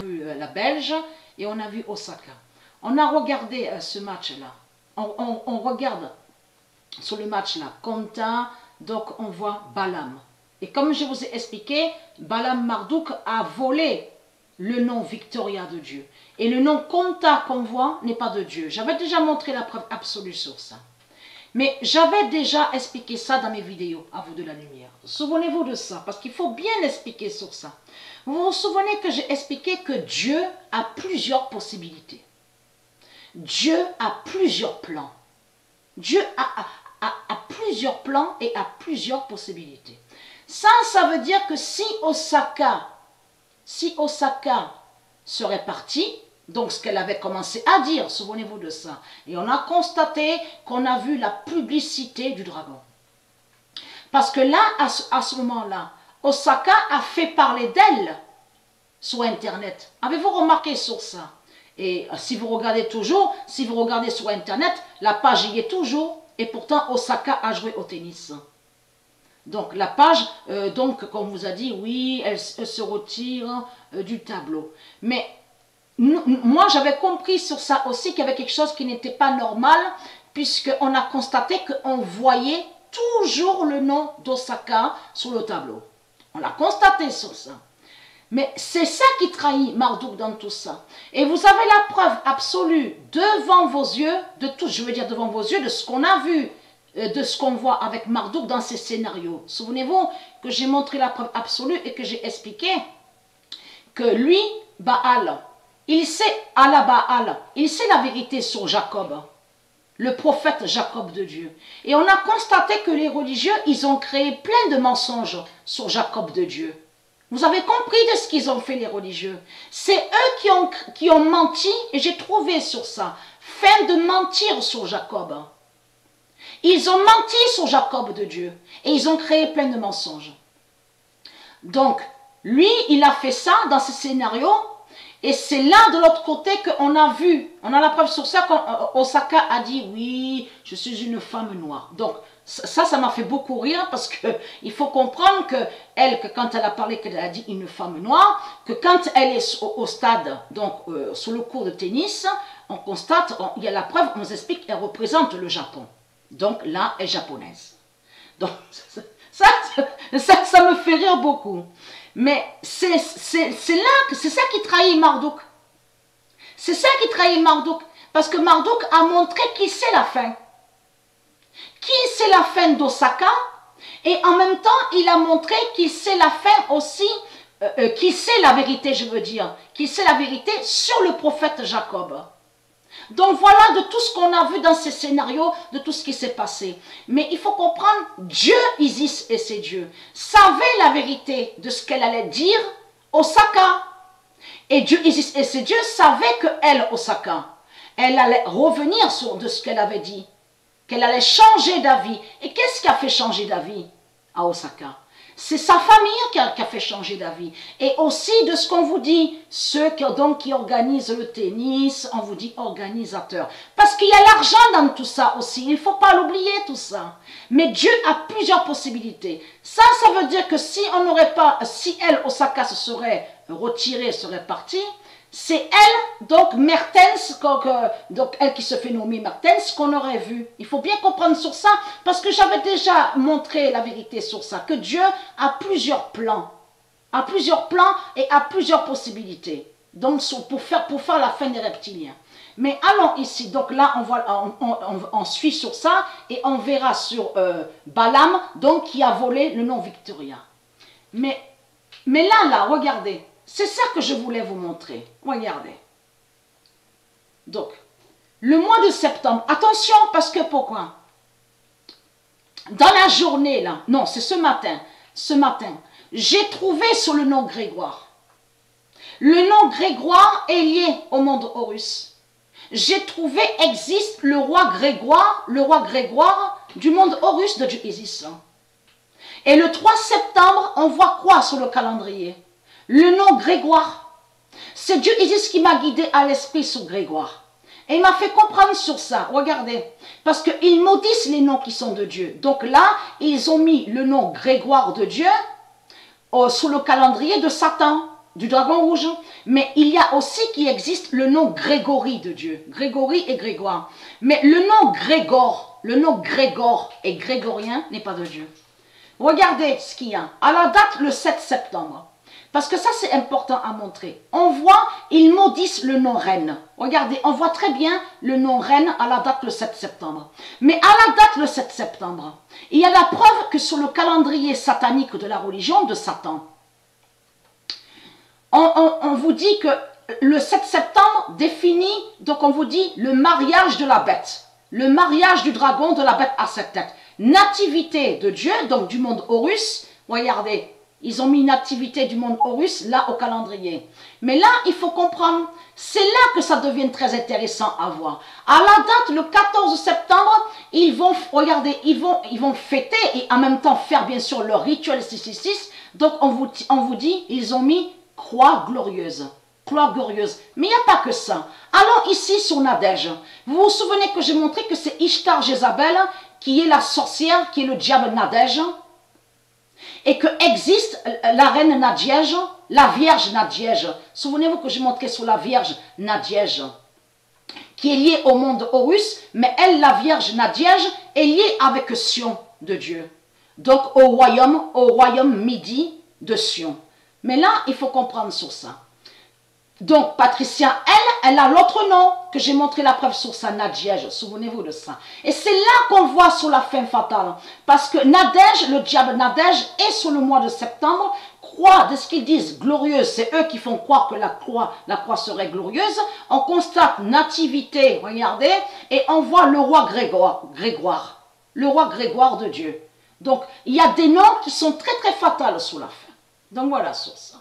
vu la Belge et on a vu Osaka. On a regardé ce match-là. On regarde sur le match-là, Konta, donc on voit Balaam. Et comme je vous ai expliqué, Balaam Marduk a volé le nom Victoria de Dieu. Et le nom Konta qu'on voit n'est pas de Dieu. J'avais déjà montré la preuve absolue sur ça. Mais j'avais déjà expliqué ça dans mes vidéos, à vous de la lumière. Souvenez-vous de ça, parce qu'il faut bien expliquer sur ça. Vous vous souvenez que j'ai expliqué que Dieu a plusieurs possibilités. Dieu a plusieurs plans. Dieu a plusieurs plans et a plusieurs possibilités. Ça veut dire que si Osaka serait partie, donc ce qu'elle avait commencé à dire, souvenez-vous de ça, et on a constaté qu'on a vu la publicité du dragon. Parce que là, à ce moment-là, Osaka a fait parler d'elle sur Internet. Avez-vous remarqué sur ça? Et si vous regardez toujours, si vous regardez sur Internet, la page y est toujours, et pourtant Osaka a joué au tennis. Donc la page, donc comme on vous a dit, oui, elle se retire du tableau. Mais moi j'avais compris sur ça aussi qu'il y avait quelque chose qui n'était pas normal, puisqu'on a constaté qu'on voyait toujours le nom d'Osaka sur le tableau. On l'a constaté sur ça. Mais c'est ça qui trahit Marduk dans tout ça. Et vous avez la preuve absolue devant vos yeux, de tout, je veux dire devant vos yeux, de ce qu'on a vu, de ce qu'on voit avec Marduk dans ces scénarios. Souvenez-vous que j'ai montré la preuve absolue et que j'ai expliqué que lui, Baal, il sait, Allah Baal, il sait la vérité sur Jacob, le prophète Jacob de Dieu. Et on a constaté que les religieux, ils ont créé plein de mensonges sur Jacob de Dieu. Vous avez compris de ce qu'ils ont fait, les religieux. C'est eux qui ont menti, et j'ai trouvé sur ça, fin de mentir sur Jacob. Ils ont menti sur Jacob de Dieu, et ils ont créé plein de mensonges. Donc, lui, il a fait ça dans ce scénario, et c'est là, de l'autre côté, qu'on a vu, on a la preuve sur ça, qu'Osaka a dit, oui, je suis une femme noire. Donc, ça m'a fait beaucoup rire, parce qu'il faut comprendre que quand elle a parlé, qu'elle a dit une femme noire, que quand elle est au stade, donc sur le cours de tennis, on constate, il y a la preuve, on nous explique, elle représente le Japon. Donc là, elle est japonaise. Donc, ça me fait rire beaucoup. Mais c'est là que c'est ça qui trahit Marduk. C'est ça qui trahit Marduk. Parce que Marduk a montré qui c'est la fin. Qui c'est la fin d'Osaka. Et en même temps, il a montré qu'il sait la fin aussi, qui sait la vérité, je veux dire. Qui sait la vérité sur le prophète Jacob. Donc voilà de tout ce qu'on a vu dans ces scénarios, de tout ce qui s'est passé. Mais il faut comprendre, Dieu, Isis et ses dieux, savaient la vérité de ce qu'elle allait dire, Osaka. Et Dieu, Isis et ses dieux savaient qu'elle, Osaka, elle allait revenir de ce qu'elle avait dit, qu'elle allait changer d'avis. Et qu'est-ce qui a fait changer d'avis à Osaka? C'est sa famille qui a fait changer d'avis. Et aussi de ce qu'on vous dit, ceux qui organisent le tennis, on vous dit organisateurs. Parce qu'il y a l'argent dans tout ça aussi, il ne faut pas l'oublier tout ça. Mais Dieu a plusieurs possibilités. Ça veut dire que si on n'aurait pas, si elle, Osaka, se serait retirée, serait partie, c'est elle, donc Mertens, donc elle qui se fait nommer Mertens, qu'on aurait vu. Il faut bien comprendre sur ça, parce que j'avais déjà montré la vérité sur ça, que Dieu a plusieurs plans et a plusieurs possibilités. Donc pour faire la fin des reptiliens. Mais allons ici, donc là on suit sur ça et on verra sur Balaam, donc qui a volé le nom Victoria. Mais là, regardez. C'est ça que je voulais vous montrer. Regardez. Donc, le mois de septembre. Attention, parce que pourquoi? Dans la journée, là. Non, c'est ce matin. Ce matin, j'ai trouvé sur le nom Grégoire. Le nom Grégoire est lié au monde Horus. J'ai trouvé, existe le roi Grégoire du monde Horus de Dieu Isis. Et le 3 septembre, on voit quoi sur le calendrier? Le nom Grégoire, c'est Dieu Isis qui m'a guidé à l'esprit sur Grégoire. Et il m'a fait comprendre sur ça, regardez. Parce qu'ils maudissent les noms qui sont de Dieu. Donc là, ils ont mis le nom Grégoire de Dieu sous le calendrier de Satan. du dragon rouge, mais il y a aussi qui existe le nom Grégory de Dieu. Grégory et Grégoire. Mais le nom Grégor et grégorien n'est pas de Dieu. Regardez ce qu'il y a. À la date, le 7 septembre. Parce que ça, c'est important à montrer. On voit, ils maudissent le nom reine. Regardez, on voit très bien le nom reine à la date le 7 septembre. Mais à la date le 7 septembre, il y a la preuve que sur le calendrier satanique de la religion de Satan, on vous dit que le 7 septembre définit, donc on vous dit le mariage de la bête. Le mariage du dragon de la bête à 7 têtes. Nativité de Dieu, donc du monde Horus. Regardez, ils ont mis une activité du monde Horus là au calendrier. Mais là, il faut comprendre, c'est là que ça devient très intéressant à voir. À la date, le 14 septembre, ils vont, regardez, ils vont fêter et en même temps faire bien sûr leur rituel 666. Donc on vous dit, ils ont mis croix glorieuse. Croix glorieuse. Mais il n'y a pas que ça. Allons ici sur Nadège. Vous vous souvenez que j'ai montré que c'est Ishtar Jézabel qui est la sorcière, qui est le diable Nadège, et que existe la reine Nadjège, la vierge Nadjège. Souvenez-vous que j'ai montré sur la vierge Nadjège, qui est liée au monde Horus, mais elle, la vierge Nadjège, est liée avec Sion de Dieu. Donc au royaume midi de Sion. Mais là, il faut comprendre sur ça. Donc, Patricia, elle a l'autre nom que j'ai montré la preuve sur sa Nadjège. Souvenez-vous de ça. Et c'est là qu'on voit sur la fin fatale. Parce que Nadège, le diable Nadège, est sur le mois de septembre, croit de ce qu'ils disent glorieuse. C'est eux qui font croire que la croix serait glorieuse. On constate nativité, regardez, et on voit le roi Grégoire. Le roi Grégoire de Dieu. Donc, il y a des noms qui sont très très fatals sous la fin. Donc voilà sur ça.